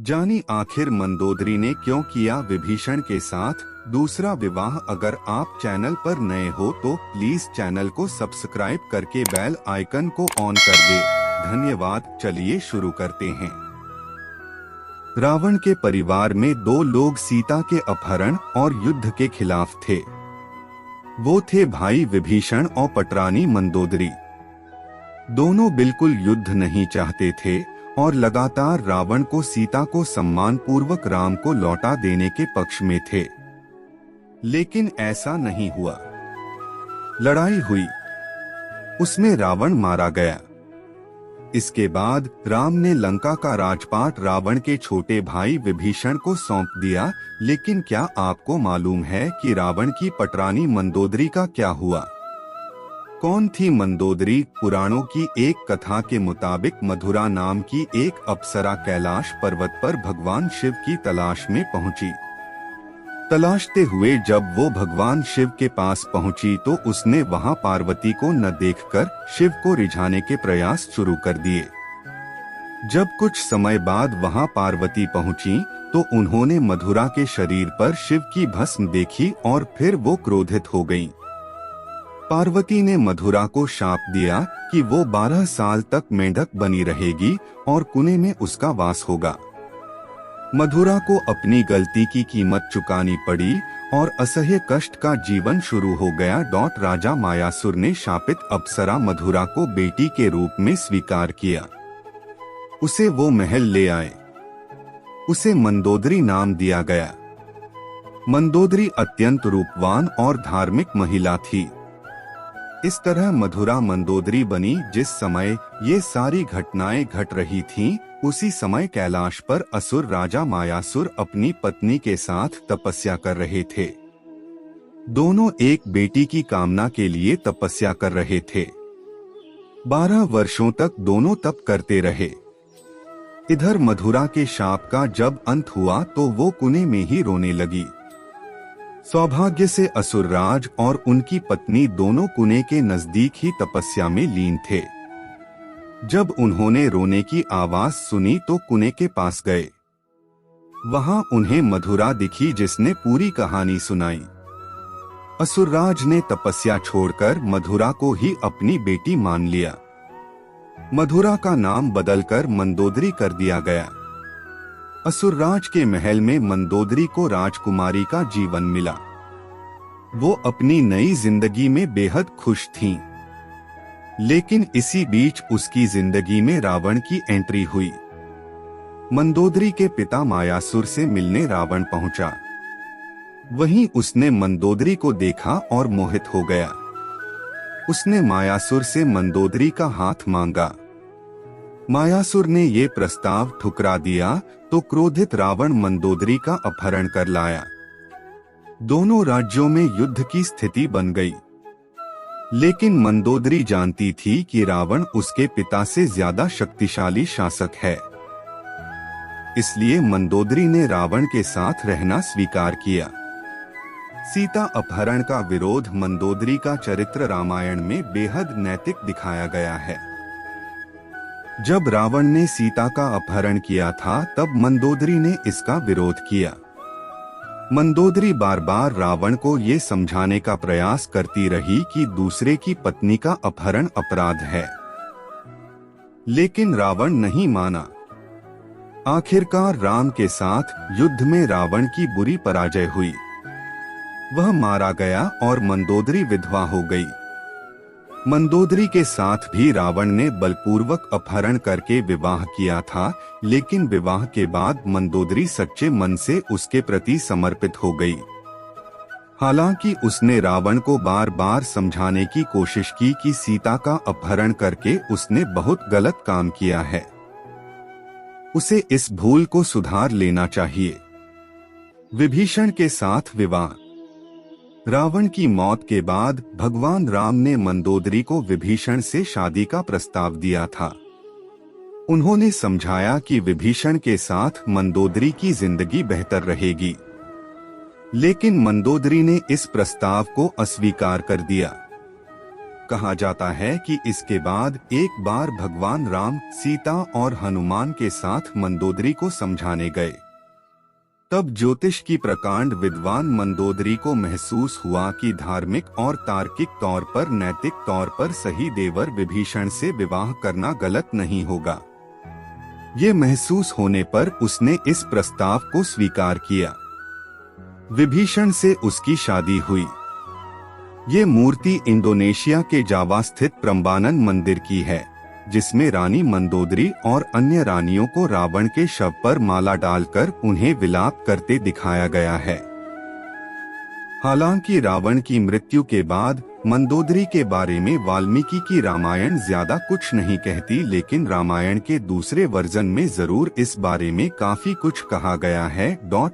जानी आखिर मंदोदरी ने क्यों किया विभीषण के साथ दूसरा विवाह। अगर आप चैनल पर नए हो तो प्लीज चैनल को सब्सक्राइब करके बेल आइकन को ऑन कर दे। धन्यवाद। चलिए शुरू करते हैं। रावण के परिवार में दो लोग सीता के अपहरण और युद्ध के खिलाफ थे। वो थे भाई विभीषण और पटरानी मंदोदरी। दोनों बिल्कुल युद्ध नहीं चाहते थे और लगातार रावण को सीता को सम्मान पूर्वक राम को लौटा देने के पक्ष में थे। लेकिन ऐसा नहीं हुआ। लड़ाई हुई, उसमें रावण मारा गया। इसके बाद राम ने लंका का राजपाट रावण के छोटे भाई विभीषण को सौंप दिया। लेकिन क्या आपको मालूम है कि रावण की पटरानी मंदोदरी का क्या हुआ? कौन थी मंदोदरी? पुराणों की एक कथा के मुताबिक मधुरा नाम की एक अप्सरा कैलाश पर्वत पर भगवान शिव की तलाश में पहुंची। तलाशते हुए जब वो भगवान शिव के पास पहुंची तो उसने वहां पार्वती को न देखकर शिव को रिझाने के प्रयास शुरू कर दिए। जब कुछ समय बाद वहां पार्वती पहुंची तो उन्होंने मधुरा के शरीर पर शिव की भस्म देखी और फिर वो क्रोधित हो गईं। पार्वती ने मधुरा को शाप दिया कि वो 12 साल तक मेंढक बनी रहेगी और कुएं में उसका वास होगा। मधुरा को अपनी गलती की कीमत चुकानी पड़ी और असह्य कष्ट का जीवन शुरू हो गया। राजा मायासुर ने शापित अप्सरा मधुरा को बेटी के रूप में स्वीकार किया। उसे वो महल ले आए। उसे मंदोदरी नाम दिया गया। मंदोदरी अत्यंत रूपवान और धार्मिक महिला थी। इस तरह मधुरा मंदोदरी बनी। जिस समय ये सारी घटनाएं घट रही थीं, उसी समय कैलाश पर असुर राजा मायासुर अपनी पत्नी के साथ तपस्या कर रहे थे। दोनों एक बेटी की कामना के लिए तपस्या कर रहे थे। 12 वर्षों तक दोनों तप करते रहे। इधर मधुरा के शाप का जब अंत हुआ तो वो कुएं में ही रोने लगी। सौभाग्य से असुरराज और उनकी पत्नी दोनों कुएं के नजदीक ही तपस्या में लीन थे। जब उन्होंने रोने की आवाज सुनी तो कुएं के पास गए। वहां उन्हें मधुरा दिखी जिसने पूरी कहानी सुनाई। असुरराज ने तपस्या छोड़कर मधुरा को ही अपनी बेटी मान लिया। मधुरा का नाम बदलकर मंदोदरी कर दिया गया। असुरराज के महल में मंदोदरी को राजकुमारी का जीवन मिला। वो अपनी नई जिंदगी में बेहद खुश थीं। लेकिन इसी बीच उसकी जिंदगी में रावण की एंट्री हुई। मंदोदरी के पिता मायासुर से मिलने रावण पहुंचा। वहीं उसने मंदोदरी को देखा और मोहित हो गया। उसने मायासुर से मंदोदरी का हाथ मांगा। मायासुर ने ये प्रस्ताव ठुकरा दिया तो क्रोधित रावण मंदोदरी का अपहरण कर लाया। दोनों राज्यों में युद्ध की स्थिति बन गई। लेकिन मंदोदरी जानती थी कि रावण उसके पिता से ज्यादा शक्तिशाली शासक है। इसलिए मंदोदरी ने रावण के साथ रहना स्वीकार किया। सीता अपहरण का विरोध मंदोदरी का चरित्र रामायण में बेहद नैतिक दिखाया गया है। जब रावण ने सीता का अपहरण किया था तब मंदोदरी ने इसका विरोध किया। मंदोदरी बार बार रावण को ये समझाने का प्रयास करती रही कि दूसरे की पत्नी का अपहरण अपराध है। लेकिन रावण नहीं माना। आखिरकार राम के साथ युद्ध में रावण की बुरी पराजय हुई। वह मारा गया और मंदोदरी विधवा हो गई। मंदोदरी के साथ भी रावण ने बलपूर्वक अपहरण करके विवाह किया था। लेकिन विवाह के बाद मंदोदरी सच्चे मन से उसके प्रति समर्पित हो गई। हालांकि उसने रावण को बार बार समझाने की कोशिश की कि सीता का अपहरण करके उसने बहुत गलत काम किया है। उसे इस भूल को सुधार लेना चाहिए। विभीषण के साथ विवाह। रावण की मौत के बाद भगवान राम ने मंदोदरी को विभीषण से शादी का प्रस्ताव दिया था। उन्होंने समझाया कि विभीषण के साथ मंदोदरी की जिंदगी बेहतर रहेगी। लेकिन मंदोदरी ने इस प्रस्ताव को अस्वीकार कर दिया। कहा जाता है कि इसके बाद एक बार भगवान राम सीता और हनुमान के साथ मंदोदरी को समझाने गए। तब ज्योतिष की प्रकांड विद्वान मंदोदरी को महसूस हुआ कि धार्मिक और तार्किक तौर पर, नैतिक तौर पर सही देवर विभीषण से विवाह करना गलत नहीं होगा। ये महसूस होने पर उसने इस प्रस्ताव को स्वीकार किया। विभीषण से उसकी शादी हुई। ये मूर्ति इंडोनेशिया के जावा स्थित प्रम्बानन मंदिर की है, जिसमें रानी मंदोदरी और अन्य रानियों को रावण के शव पर माला डालकर उन्हें विलाप करते दिखाया गया है। हालांकि रावण की मृत्यु के बाद मंदोदरी के बारे में वाल्मीकि की रामायण ज्यादा कुछ नहीं कहती, लेकिन रामायण के दूसरे वर्जन में जरूर इस बारे में काफी कुछ कहा गया है।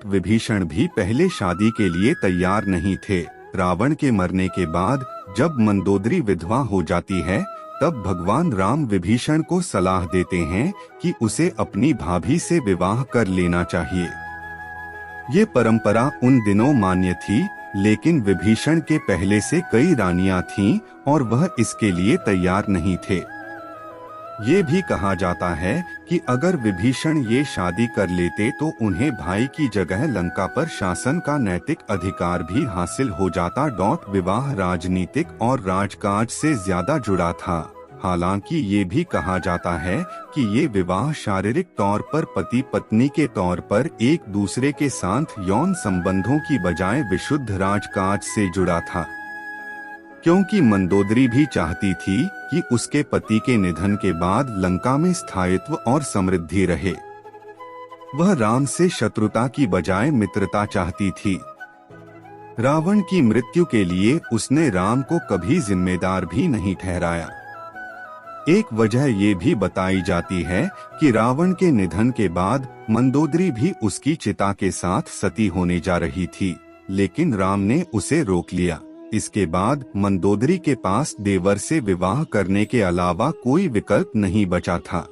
विभीषण भी पहले शादी के लिए तैयार नहीं थे। रावण के मरने के बाद जब मंदोदरी विधवा हो जाती है, तब भगवान राम विभीषण को सलाह देते हैं कि उसे अपनी भाभी से विवाह कर लेना चाहिए। ये परंपरा उन दिनों मान्य थी, लेकिन विभीषण के पहले से कई रानियां थीं और वह इसके लिए तैयार नहीं थे। ये भी कहा जाता है कि अगर विभीषण ये शादी कर लेते तो उन्हें भाई की जगह लंका पर शासन का नैतिक अधिकार भी हासिल हो जाता। विवाह राजनीतिक और राजकाज से ज्यादा जुड़ा था। हालांकि ये भी कहा जाता है कि ये विवाह शारीरिक तौर पर पति पत्नी के तौर पर एक दूसरे के साथ यौन संबंधों की बजाय विशुद्ध राजकाज से जुड़ा था, क्योंकि मंदोदरी भी चाहती थी कि उसके पति के निधन के बाद लंका में स्थायित्व और समृद्धि रहे। वह राम से शत्रुता की बजाय मित्रता चाहती थी। रावण की मृत्यु के लिए उसने राम को कभी जिम्मेदार भी नहीं ठहराया। एक वजह ये भी बताई जाती है कि रावण के निधन के बाद मंदोदरी भी उसकी चिता के साथ सती होने जा रही थी, लेकिन राम ने उसे रोक लिया। इसके बाद मंदोदरी के पास देवर से विवाह करने के अलावा कोई विकल्प नहीं बचा था।